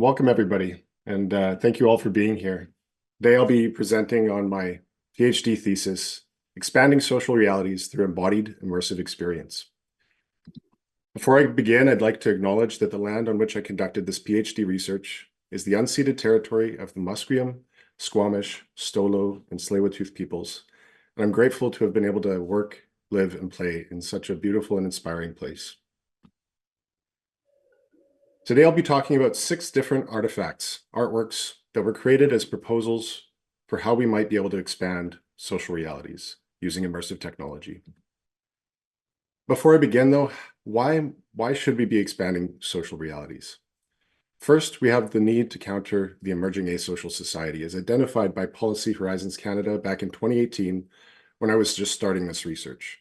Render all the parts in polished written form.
Welcome, everybody, and thank you all for being here. Today, I'll be presenting on my PhD thesis, Expanding Social Realities Through Embodied Immersive Experience. Before I begin, I'd like to acknowledge that the land on which I conducted this PhD research is the unceded territory of the Musqueam, Squamish, Stolo, and Tsleil-Waututh peoples, and I'm grateful to have been able to work, live, and play in such a beautiful and inspiring place. Today, I'll be talking about 6 different artifacts, artworks, that were created as proposals for how we might be able to expand social realities using immersive technology. Before I begin, though, why should we be expanding social realities? First, we have the need to counter the emerging asocial society as identified by Policy Horizons Canada back in 2018 when I was just starting this research.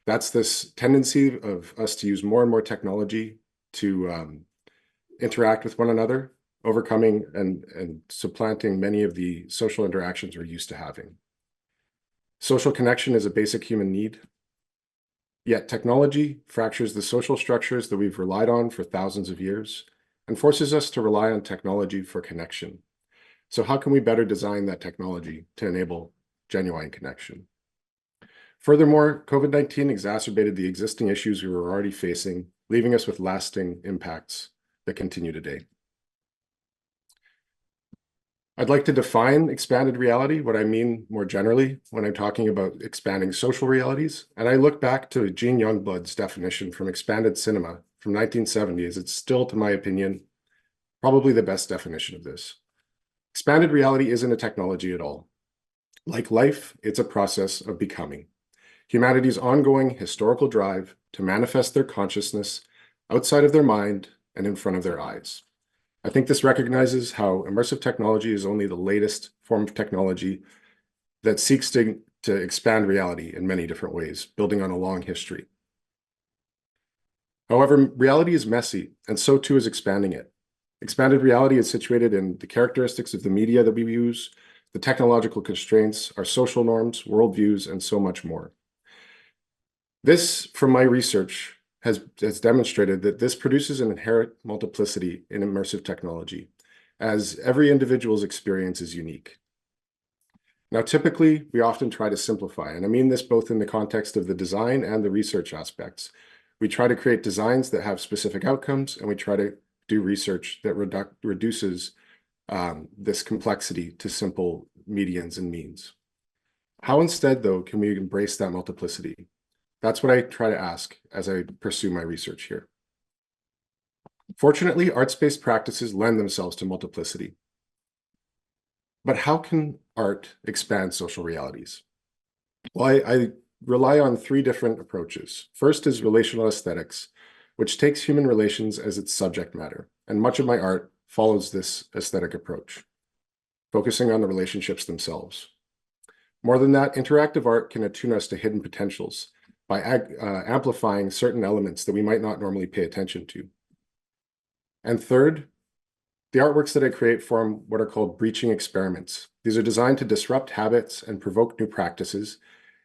That's this tendency of us to use more and more technology to interact with one another, overcoming and supplanting many of the social interactions we're used to having. Social connection is a basic human need, yet technology fractures the social structures that we've relied on for thousands of years and forces us to rely on technology for connection. So how can we better design that technology to enable genuine connection? Furthermore, COVID-19 exacerbated the existing issues we were already facing, leaving us with lasting impacts that continue today. I'd like to define expanded reality, what I mean more generally when I'm talking about expanding social realities. And I look back to Gene Youngblood's definition from expanded cinema from 1970, as it's still, to my opinion, probably the best definition of this. Expanded reality isn't a technology at all. Like life, it's a process of becoming. Humanity's ongoing historical drive to manifest their consciousness outside of their mind and in front of their eyes. I think this recognizes how immersive technology is only the latest form of technology that seeks to expand reality in many different ways, building on a long history. However, reality is messy, and so too is expanding it. Expanded reality is situated in the characteristics of the media that we use, the technological constraints, our social norms, worldviews, and so much more. This, from my research, has demonstrated that this produces an inherent multiplicity in immersive technology, as every individual's experience is unique. Now, typically, we often try to simplify, and I mean this both in the context of the design and the research aspects. We try to create designs that have specific outcomes, and we try to do research that reduces this complexity to simple medians and means. How instead, though, can we embrace that multiplicity? That's what I try to ask as I pursue my research here. Fortunately, arts-based practices lend themselves to multiplicity. But how can art expand social realities? Well, I rely on 3 different approaches. First is relational aesthetics, which takes human relations as its subject matter, and much of my art follows this aesthetic approach, focusing on the relationships themselves. More than that, interactive art can attune us to hidden potentials by amplifying certain elements that we might not normally pay attention to. And third, the artworks that I create form what are called breaching experiments. These are designed to disrupt habits and provoke new practices,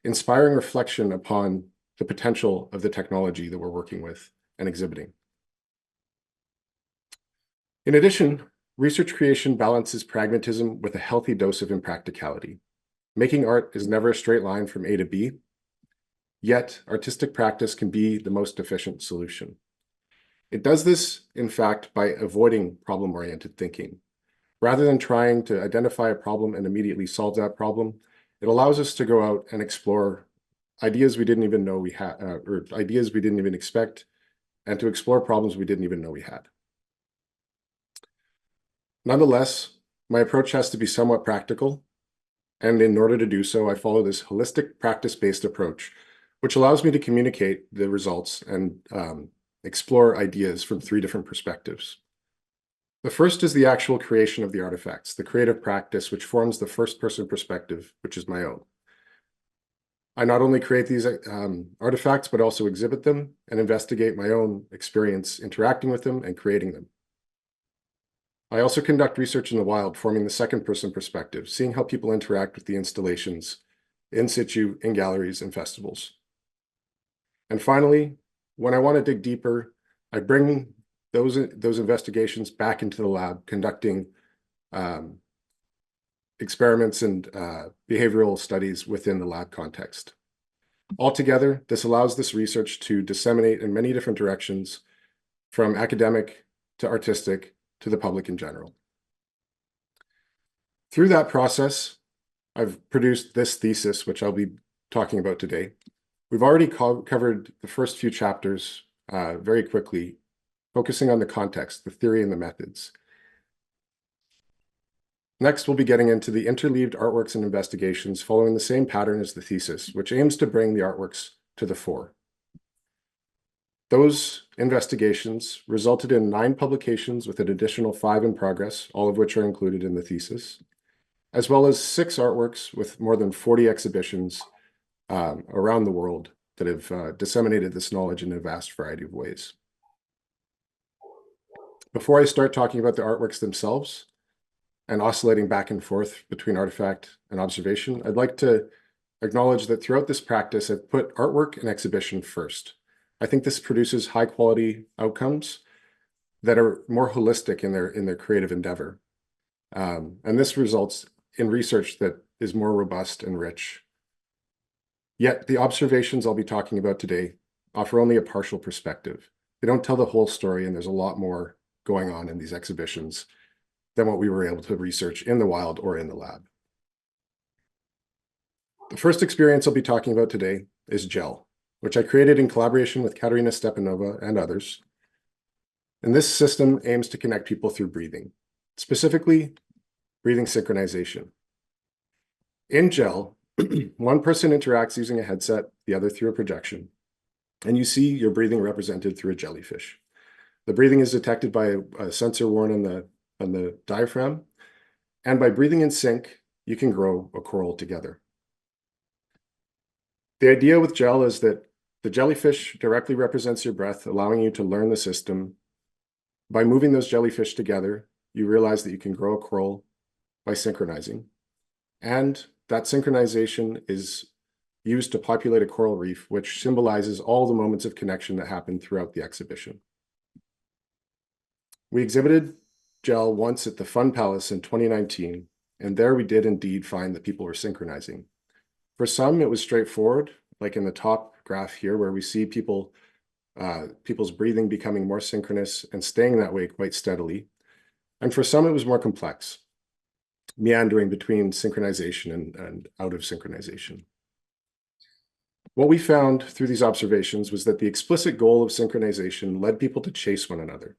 inspiring reflection upon the potential of the technology that we're working with and exhibiting. In addition, research creation balances pragmatism with a healthy dose of impracticality. Making art is never a straight line from A to B, yet artistic practice can be the most efficient solution. It does this, in fact, by avoiding problem-oriented thinking. Rather than trying to identify a problem and immediately solve that problem, it allows us to go out and explore ideas we didn't even know we had, or ideas we didn't even expect, and to explore problems we didn't even know we had. Nonetheless, my approach has to be somewhat practical, and in order to do so, I follow this holistic practice-based approach, which allows me to communicate the results and explore ideas from 3 different perspectives. The first is the actual creation of the artifacts, the creative practice, which forms the first-person perspective, which is my own. I not only create these artifacts, but also exhibit them and investigate my own experience interacting with them and creating them. I also conduct research in the wild, forming the second-person perspective, seeing how people interact with the installations in situ, in galleries, and festivals. And finally, when I want to dig deeper, I bring those investigations back into the lab, conducting experiments and behavioral studies within the lab context. Altogether, this allows this research to disseminate in many different directions, from academic to artistic to the public in general. Through that process, I've produced this thesis, which I'll be talking about today. We've already covered the first few chapters very quickly, focusing on the context, the theory, and the methods. Next, we'll be getting into the interleaved artworks and investigations following the same pattern as the thesis, which aims to bring the artworks to the fore. Those investigations resulted in 9 publications with an additional 5 in progress, all of which are included in the thesis, as well as 6 artworks with more than 40 exhibitions around the world that have disseminated this knowledge in a vast variety of ways. Before I start talking about the artworks themselves and oscillating back and forth between artifact and observation, I'd like to acknowledge that throughout this practice, I've put artwork and exhibition first. I think this produces high quality outcomes that are more holistic in their creative endeavor. And this results in research that is more robust and rich. Yet the observations I'll be talking about today offer only a partial perspective. They don't tell the whole story, and there's a lot more going on in these exhibitions than what we were able to research in the wild or in the lab. The first experience I'll be talking about today is GEL, which I created in collaboration with Katerina Stepanova and others. And this system aims to connect people through breathing, specifically breathing synchronization. In GEL, one person interacts using a headset, the other through a projection, and you see your breathing represented through a jellyfish. The breathing is detected by a sensor worn on the diaphragm, and by breathing in sync, you can grow a coral together. The idea with GEL is that the jellyfish directly represents your breath, allowing you to learn the system. By moving those jellyfish together, you realize that you can grow a coral by synchronizing. And that synchronization is used to populate a coral reef, which symbolizes all the moments of connection that happen throughout the exhibition. We exhibited GEL once at the Fun Palace in 2019, and there we did indeed find that people were synchronizing. For some, it was straightforward, like in the top graph here, where we see people's breathing becoming more synchronous and staying that way quite steadily. And for some, it was more complex, meandering between synchronization and out of synchronization. What we found through these observations was that the explicit goal of synchronization led people to chase one another.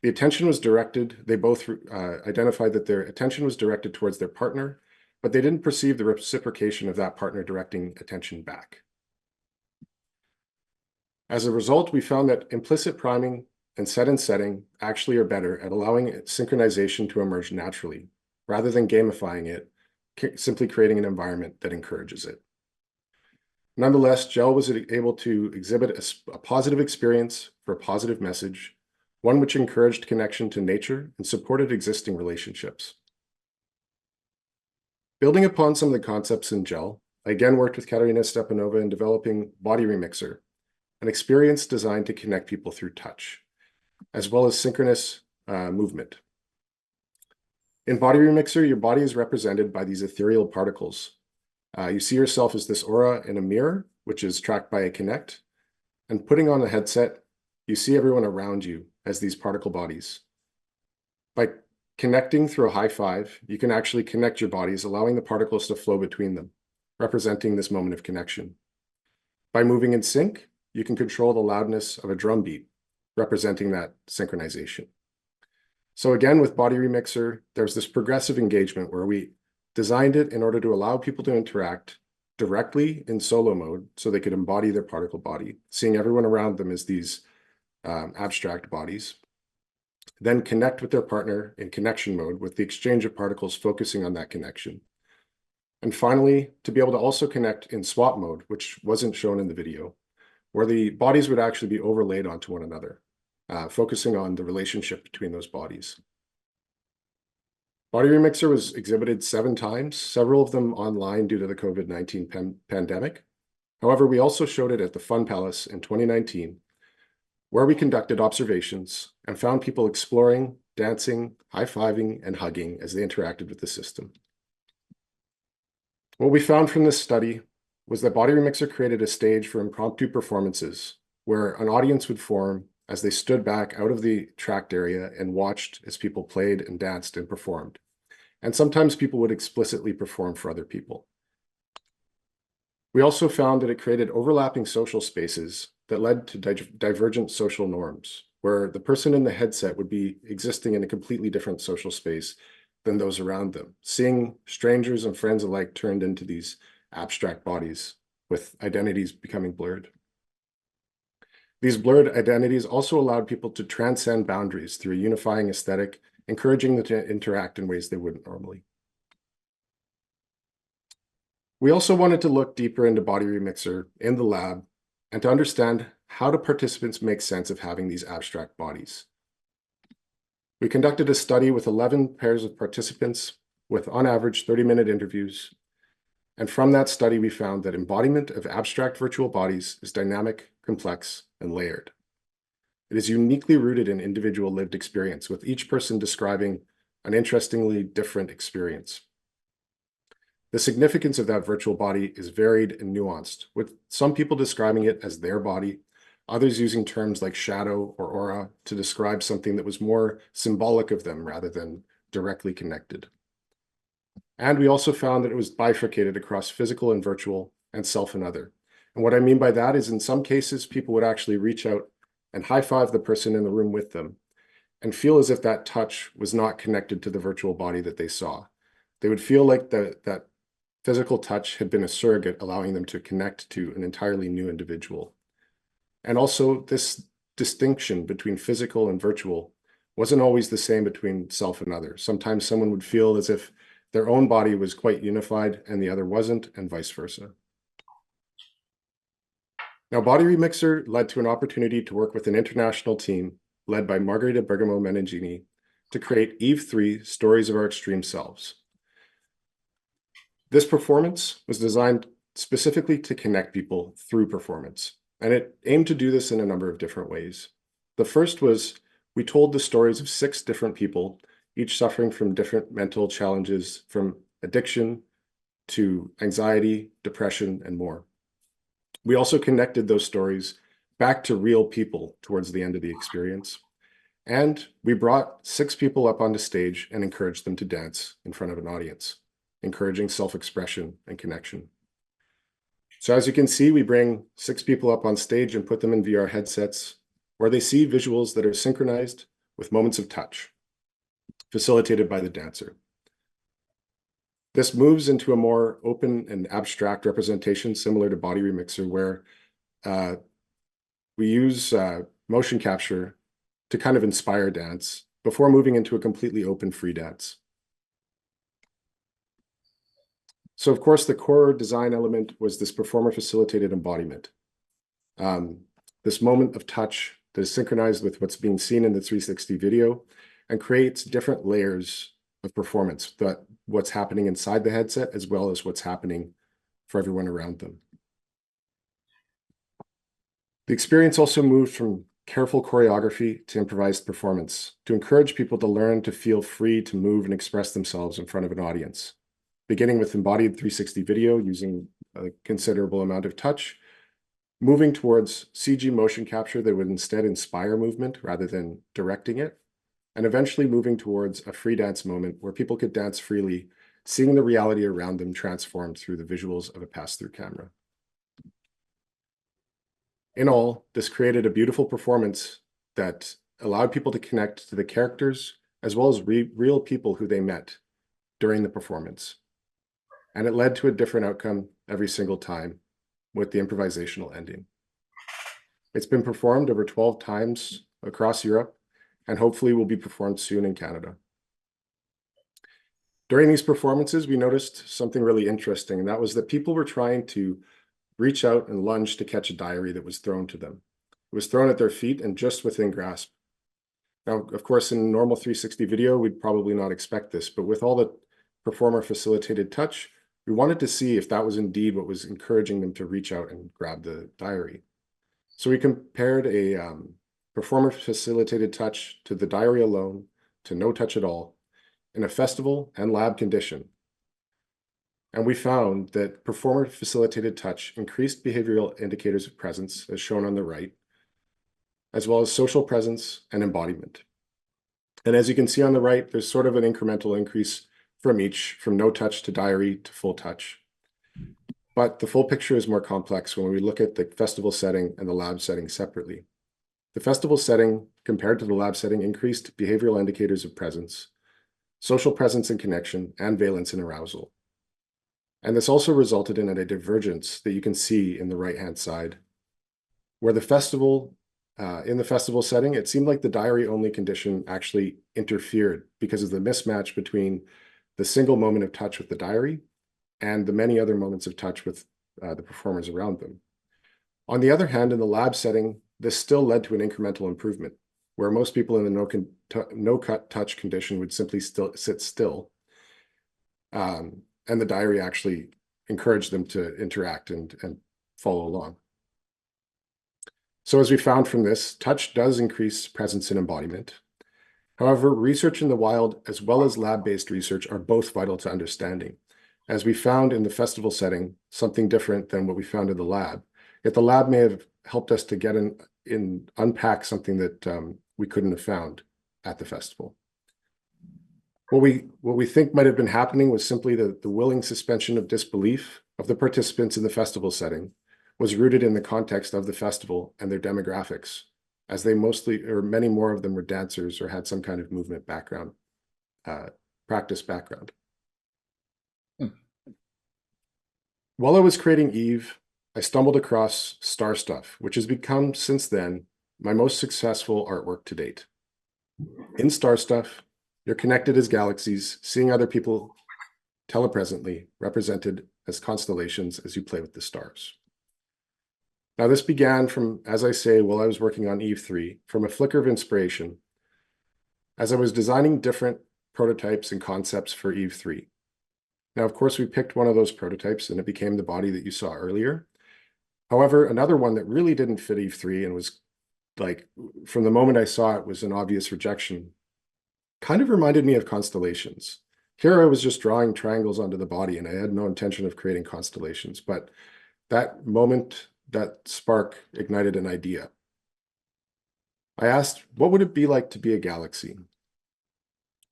The attention was directed, they both identified that their attention was directed towards their partner, but they didn't perceive the reciprocation of that partner directing attention back. As a result, we found that implicit priming and set and setting actually are better at allowing synchronization to emerge naturally, rather than gamifying it, simply creating an environment that encourages it. Nonetheless, GEL was able to exhibit a positive experience for a positive message, one which encouraged connection to nature and supported existing relationships. Building upon some of the concepts in GEL, I again worked with Katerina Stepanova in developing Body Remixer, an experience designed to connect people through touch, as well as synchronous movement. In Body Remixer, your body is represented by these ethereal particles. You see yourself as this aura in a mirror, which is tracked by a Kinect, and putting on a headset, you see everyone around you as these particle bodies. By connecting through a high five, you can actually connect your bodies, allowing the particles to flow between them, representing this moment of connection. By moving in sync, you can control the loudness of a drum beat, representing that synchronization. So again, with Body Remixer, there's this progressive engagement where we designed it in order to allow people to interact directly in solo mode so they could embody their particle body, seeing everyone around them as these abstract bodies, then connect with their partner in connection mode with the exchange of particles focusing on that connection. And finally, to be able to also connect in swap mode, which wasn't shown in the video, where the bodies would actually be overlaid onto one another, focusing on the relationship between those bodies. Body Remixer was exhibited 7 times, several of them online due to the COVID-19 pandemic. However, we also showed it at the Fun Palace in 2019, where we conducted observations and found people exploring, dancing, high-fiving, and hugging as they interacted with the system. What we found from this study was that Body Remixer created a stage for impromptu performances where an audience would form as they stood back out of the tracked area and watched as people played and danced and performed. And sometimes people would explicitly perform for other people. We also found that it created overlapping social spaces that led to divergent social norms, where the person in the headset would be existing in a completely different social space than those around them, seeing strangers and friends alike turned into these abstract bodies with identities becoming blurred. These blurred identities also allowed people to transcend boundaries through a unifying aesthetic, encouraging them to interact in ways they wouldn't normally. We also wanted to look deeper into Body Remixer in the lab and to understand how do participants make sense of having these abstract bodies. We conducted a study with 11 pairs of participants with on average 30-minute interviews. And from that study, we found that embodiment of abstract virtual bodies is dynamic, complex, and layered. It is uniquely rooted in individual lived experience, with each person describing an interestingly different experience. The significance of that virtual body is varied and nuanced, with some people describing it as their body, others using terms like shadow or aura to describe something that was more symbolic of them rather than directly connected. And we also found that it was bifurcated across physical and virtual and self and other. And what I mean by that is in some cases, people would actually reach out and high-five the person in the room with them and feel as if that touch was not connected to the virtual body that they saw. They would feel like that physical touch had been a surrogate, allowing them to connect to an entirely new individual. And also this distinction between physical and virtual wasn't always the same between self and other. Sometimes someone would feel as if their own body was quite unified and the other wasn't, and vice versa. Now, Body Remixer led to an opportunity to work with an international team led by Margherita Bergamo Menegini to create Eve 3 Stories of Our Extreme Selves. This performance was designed specifically to connect people through performance, and it aimed to do this in a number of different ways. The first was we told the stories of 6 different people, each suffering from different mental challenges, from addiction to anxiety, depression, and more. We also connected those stories back to real people towards the end of the experience. And we brought 6 people up onto stage and encouraged them to dance in front of an audience, encouraging self-expression and connection. So as you can see, we bring 6 people up on stage and put them in VR headsets where they see visuals that are synchronized with moments of touch, facilitated by the dancer. This moves into a more open and abstract representation similar to Body Remixer, where we use motion capture to kind of inspire dance before moving into a completely open free dance. So of course, the core design element was this performer-facilitated embodiment. This moment of touch that is synchronized with what's being seen in the 360 video and creates different layers of performance, that what's happening inside the headset as well as what's happening for everyone around them. The experience also moved from careful choreography to improvised performance to encourage people to learn to feel free to move and express themselves in front of an audience, beginning with embodied 360 video using a considerable amount of touch, moving towards CG motion capture that would instead inspire movement rather than directing it, and eventually moving towards a free dance moment where people could dance freely, seeing the reality around them transformed through the visuals of a pass-through camera. In all, this created a beautiful performance that allowed people to connect to the characters as well as real people who they met during the performance. And it led to a different outcome every single time with the improvisational ending. It's been performed over 12 times across Europe and hopefully will be performed soon in Canada. During these performances, we noticed something really interesting, and that was that people were trying to reach out and lunge to catch a diary that was thrown to them. It was thrown at their feet and just within grasp. Now, of course, in normal 360 video, we'd probably not expect this, but with all the performer-facilitated touch, we wanted to see if that was indeed what was encouraging them to reach out and grab the diary. So we compared a performer-facilitated touch to the diary alone to no touch at all in a festival and lab condition. And we found that performer-facilitated touch increased behavioral indicators of presence, as shown on the right, as well as social presence and embodiment. And as you can see on the right, there's sort of an incremental increase from each, from no touch to diary to full touch. But the full picture is more complex when we look at the festival setting and the lab setting separately. The festival setting, compared to the lab setting, increased behavioral indicators of presence, social presence and connection, and valence and arousal. And this also resulted in a divergence that you can see in the right-hand side, where the festival, in the festival setting, it seemed like the diary-only condition actually interfered because of the mismatch between the single moment of touch with the diary and the many other moments of touch with the performers around them. On the other hand, in the lab setting, this still led to an incremental improvement, where most people in the no-cut touch condition would simply sit still, and the diary actually encouraged them to interact and follow along. So as we found from this, touch does increase presence and embodiment. However, research in the wild as well as lab-based research are both vital to understanding. As we found in the festival setting, something different than what we found in the lab. Yet the lab may have helped us to get unpack something that we couldn't have found at the festival. What we think might have been happening was simply the willing suspension of disbelief of the participants in the festival setting was rooted in the context of the festival and their demographics, as they mostly, or many more of them, were dancers or had some kind of movement background, practice background. While I was creating Eve, I stumbled across Star Stuff, which has become, since then, my most successful artwork to date. In Star Stuff, you're connected as galaxies, seeing other people telepresently, represented as constellations as you play with the stars. Now, this began from, as I say, while I was working on Eve 3, from a flicker of inspiration, as I was designing different prototypes and concepts for Eve 3. Now, of course, we picked one of those prototypes and it became the body that you saw earlier. However, another one that really didn't fit Eve 3 and was like, from the moment I saw it, was an obvious rejection, kind of reminded me of constellations. Here I was just drawing triangles onto the body and I had no intention of creating constellations, but that moment, that spark ignited an idea. I asked, what would it be like to be a galaxy?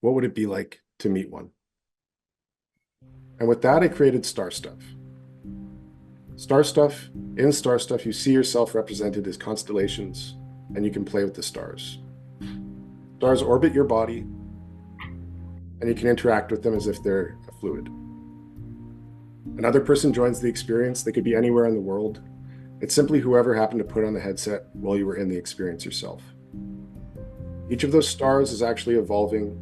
What would it be like to meet one? And with that, I created Star Stuff. Star Stuff, in Star Stuff, you see yourself represented as constellations, and you can play with the stars. Stars orbit your body, and you can interact with them as if they're a fluid. Another person joins the experience. They could be anywhere in the world. It's simply whoever happened to put on the headset while you were in the experience yourself. Each of those stars is actually evolving,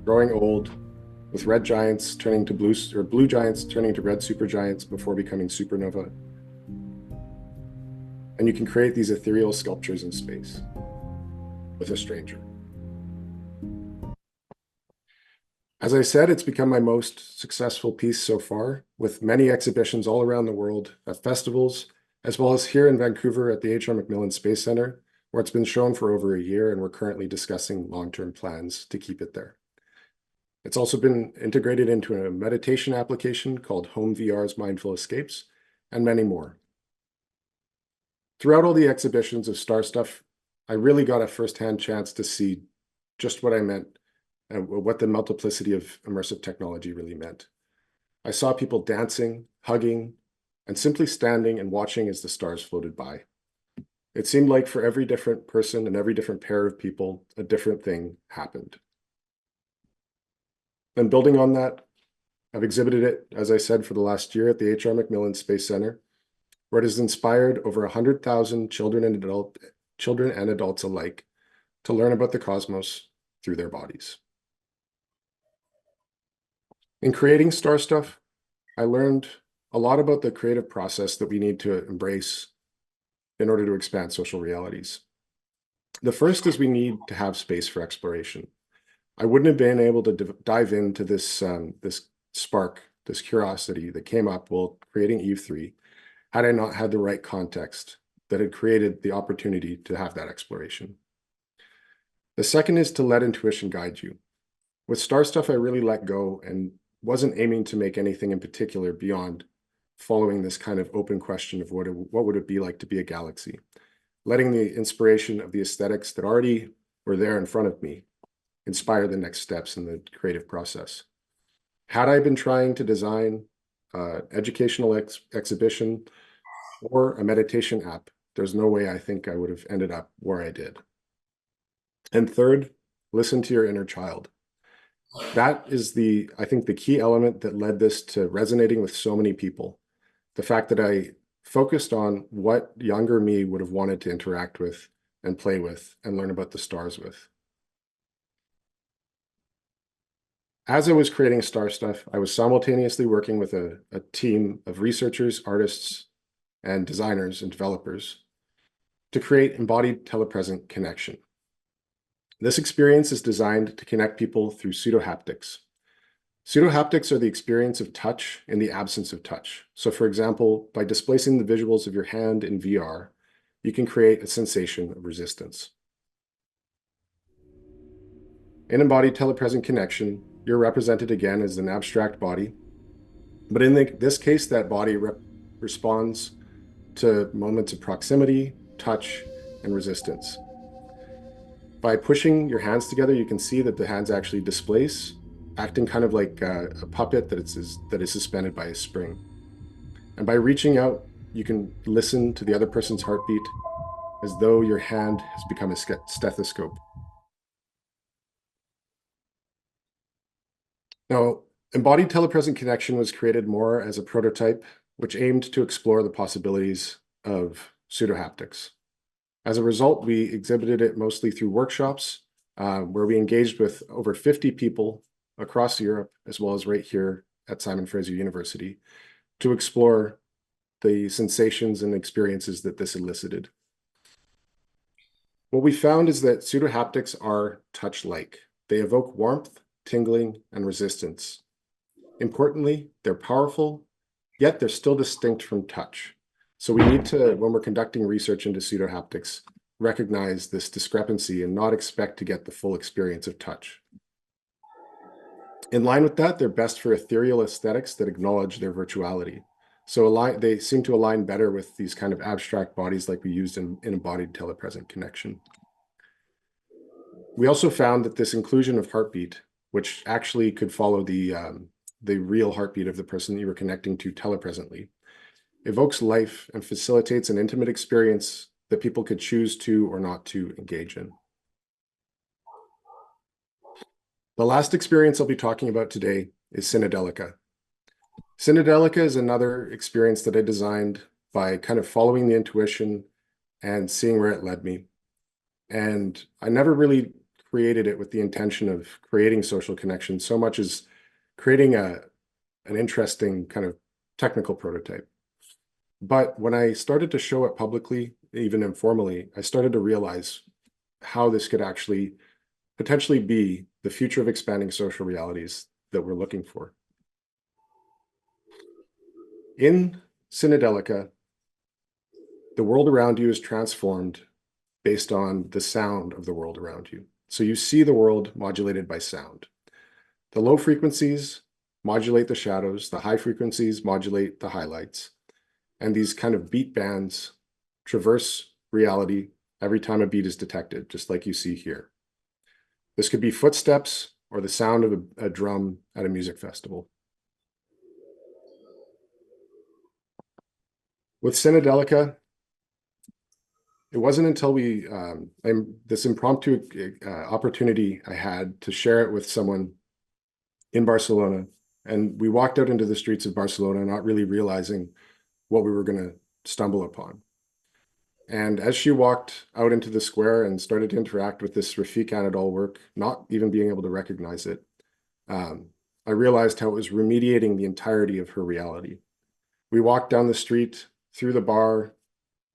growing old, with red giants turning to blue, or blue giants turning to red supergiants before becoming supernova. And you can create these ethereal sculptures in space with a stranger. As I said, it's become my most successful piece so far, with many exhibitions all around the world at festivals, as well as here in Vancouver at the H.R. MacMillan Space Center, where it's been shown for over a year, and we're currently discussing long-term plans to keep it there. It's also been integrated into a meditation application called Home VR's Mindful Escapes, and many more. Throughout all the exhibitions of Star Stuff, I really got a firsthand chance to see just what I meant and what the multiplicity of immersive technology really meant. I saw people dancing, hugging, and simply standing and watching as the stars floated by. It seemed like for every different person and every different pair of people, a different thing happened. And building on that, I've exhibited it, as I said, for the last year at the H.R. MacMillan Space Center, where it has inspired over 100,000 children and adults alike to learn about the cosmos through their bodies. In creating Star Stuff, I learned a lot about the creative process that we need to embrace in order to expand social realities. The first is we need to have space for exploration. I wouldn't have been able to dive into this spark, this curiosity that came up while creating Eve 3, had I not had the right context that had created the opportunity to have that exploration. The second is to let intuition guide you. With Star Stuff, I really let go and wasn't aiming to make anything in particular beyond following this kind of open question of what would it be like to be a galaxy, letting the inspiration of the aesthetics that already were there in front of me inspire the next steps in the creative process. Had I been trying to design an educational exhibition or a meditation app, there's no way I think I would have ended up where I did. And third, listen to your inner child. That is I think the key element that led this to resonating with so many people. The fact that I focused on what younger me would have wanted to interact with and play with and learn about the stars with. As I was creating Star Stuff, I was simultaneously working with a team of researchers, artists, and designers and developers to create embodied telepresent connection. This experience is designed to connect people through pseudohaptics. Pseudohaptics are the experience of touch in the absence of touch. So for example, by displacing the visuals of your hand in VR, you can create a sensation of resistance. In embodied telepresent connection, you're represented again as an abstract body, but in this case, that body responds to moments of proximity, touch, and resistance. By pushing your hands together, you can see that the hands actually displace, acting kind of like a puppet that is suspended by a spring. And by reaching out, you can listen to the other person's heartbeat as though your hand has become a stethoscope. Now, embodied telepresent connection was created more as a prototype, which aimed to explore the possibilities of pseudohaptics. As a result, we exhibited it mostly through workshops, where we engaged with over 50 people across Europe, as well as right here at Simon Fraser University, to explore the sensations and experiences that this elicited. What we found is that pseudohaptics are touch-like. They evoke warmth, tingling, and resistance. Importantly, they're powerful, yet they're still distinct from touch. So we need to, when we're conducting research into pseudohaptics, recognize this discrepancy and not expect to get the full experience of touch. In line with that, they're best for ethereal aesthetics that acknowledge their virtuality. So they seem to align better with these kind of abstract bodies like we used in embodied telepresent connection. We also found that this inclusion of heartbeat, which actually could follow the real heartbeat of the person that you were connecting to telepresently, evokes life and facilitates an intimate experience that people could choose to or not to engage in. The last experience I'll be talking about today is Synedelica. Synedelica is another experience that I designed by kind of following the intuition and seeing where it led me. And I never really created it with the intention of creating social connection so much as creating an interesting kind of technical prototype. But when I started to show it publicly, even informally, I started to realize how this could actually potentially be the future of expanding social realities that we're looking for. In Synedelica, the world around you is transformed based on the sound of the world around you. So you see the world modulated by sound. The low frequencies modulate the shadows, the high frequencies modulate the highlights, and these kind of beat bands traverse reality every time a beat is detected, just like you see here. This could be footsteps or the sound of a drum at a music festival. With Synedelica, it wasn't until this impromptu opportunity I had to share it with someone in Barcelona, and we walked out into the streets of Barcelona not really realizing what we were going to stumble upon. And as she walked out into the square and started to interact with this Riecke Anadol work, not even being able to recognize it, I realized how it was remediating the entirety of her reality. We walked down the street, through the bar,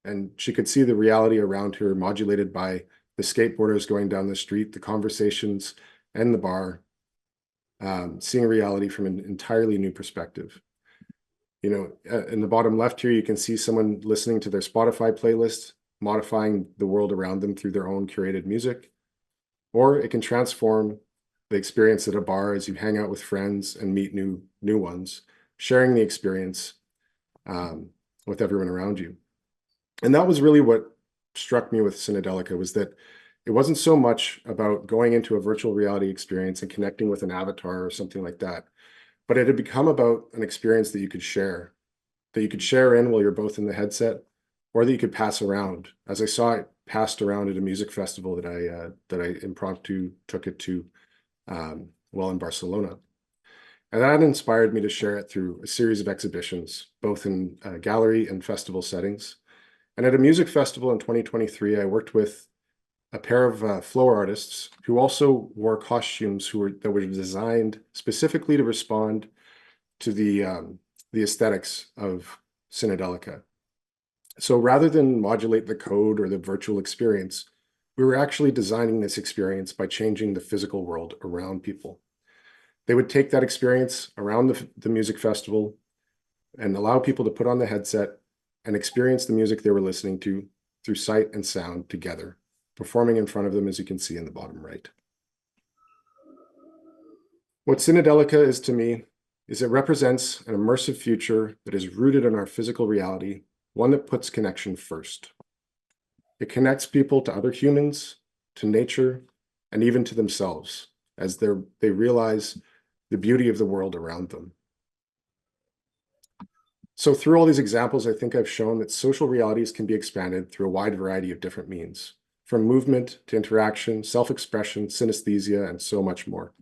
and she could see the reality around her modulated by the skateboarders going down the street, the conversations, and the bar, seeing reality from an entirely new perspective. You know, in the bottom left here, you can see someone listening to their Spotify playlist, modifying the world around them through their own curated music. or it can transform the experience at a bar as you hang out with friends and meet new ones, sharing the experience with everyone around you. And that was really what struck me with Synedelica, was that it wasn't so much about going into a virtual reality experience and connecting with an avatar or something like that, but it had become about an experience that you could share in while you're both in the headset, or that you could pass around. As I saw it passed around at a music festival that I impromptu took it to while in Barcelona. And that inspired me to share it through a series of exhibitions, both in gallery and festival settings. And at a music festival in 2023, I worked with a pair of floor artists who also wore costumes that were designed specifically to respond to the aesthetics of Synedelica. So rather than modulate the code or the virtual experience, we were actually designing this experience by changing the physical world around people. They would take that experience around the music festival and allow people to put on the headset and experience the music they were listening to through sight and sound together, performing in front of them, as you can see in the bottom right. What Synedelica is to me is it represents an immersive future that is rooted in our physical reality, one that puts connection first. It connects people to other humans, to nature, and even to themselves as they realize the beauty of the world around them. So through all these examples, I think I've shown that social realities can be expanded through a wide variety of different means, from movement to interaction, self-expression, synesthesia, and so much more.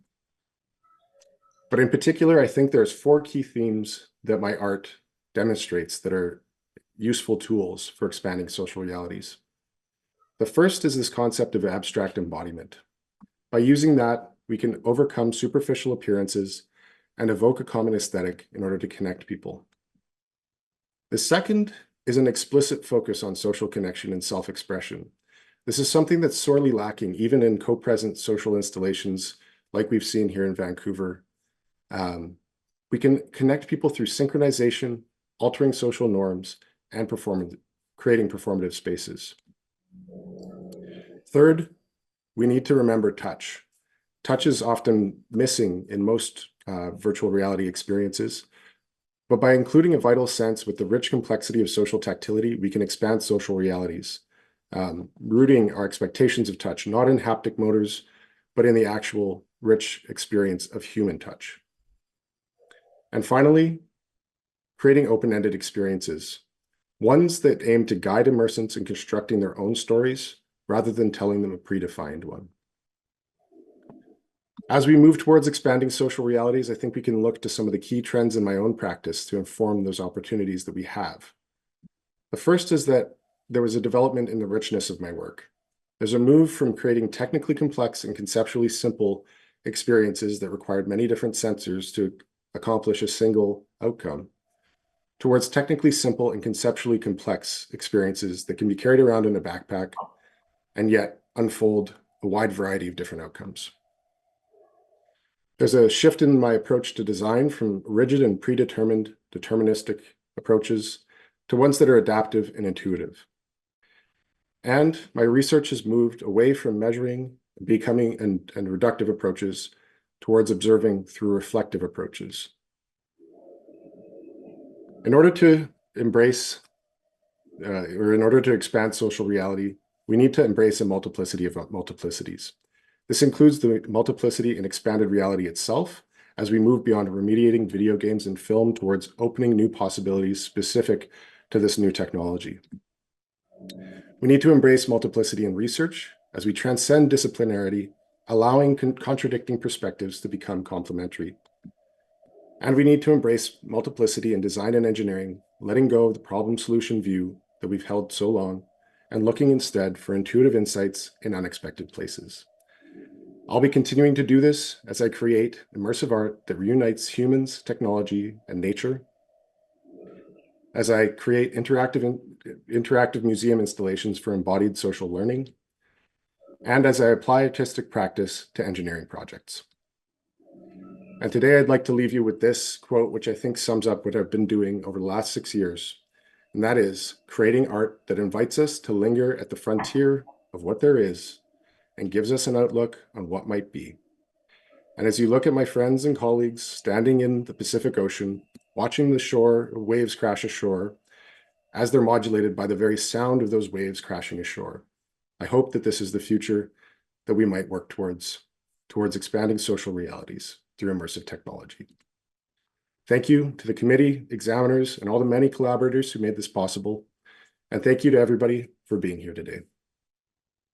But in particular, I think there's 4 key themes that my art demonstrates that are useful tools for expanding social realities. The first is this concept of abstract embodiment. By using that, we can overcome superficial appearances and evoke a common aesthetic in order to connect people. The second is an explicit focus on social connection and self-expression. This is something that's sorely lacking even in co-present social installations like we've seen here in Vancouver. We can connect people through synchronization, altering social norms, and creating performative spaces. Third, we need to remember touch. Touch is often missing in most virtual reality experiences, but by including a vital sense with the rich complexity of social tactility, we can expand social realities, rooting our expectations of touch, not in haptic motors, but in the actual rich experience of human touch. And finally, creating open-ended experiences, ones that aim to guide immersants in constructing their own stories rather than telling them a predefined one. As we move towards expanding social realities, I think we can look to some of the key trends in my own practice to inform those opportunities that we have. The first is that there was a development in the richness of my work. There's a move from creating technically complex and conceptually simple experiences that required many different sensors to accomplish a single outcome, towards technically simple and conceptually complex experiences that can be carried around in a backpack and yet unfold a wide variety of different outcomes. There's a shift in my approach to design from rigid and predetermined deterministic approaches to ones that are adaptive and intuitive. And my research has moved away from measuring, becoming, and reductive approaches towards observing through reflective approaches. In order to embrace, or in order to expand social reality, we need to embrace a multiplicity of multiplicities. This includes the multiplicity in expanded reality itself, as we move beyond remediating video games and film towards opening new possibilities specific to this new technology. We need to embrace multiplicity in research as we transcend disciplinarity, allowing contradicting perspectives to become complementary. And we need to embrace multiplicity in design and engineering, letting go of the problem solution view that we've held so long, and looking instead for intuitive insights in unexpected places. I'll be continuing to do this as I create immersive art that reunites humans, technology, and nature, as I create interactive museum installations for embodied social learning, and as I apply artistic practice to engineering projects. And today I'd like to leave you with this quote, which I think sums up what I've been doing over the last 6 years, and that is creating art that invites us to linger at the frontier of what there is and gives us an outlook on what might be. And as you look at my friends and colleagues standing in the Pacific Ocean, watching the waves crash ashore, as they're modulated by the very sound of those waves crashing ashore, I hope that this is the future that we might work towards expanding social realities through immersive technology. Thank you to the committee, examiners, and all the many collaborators who made this possible. And thank you to everybody for being here today.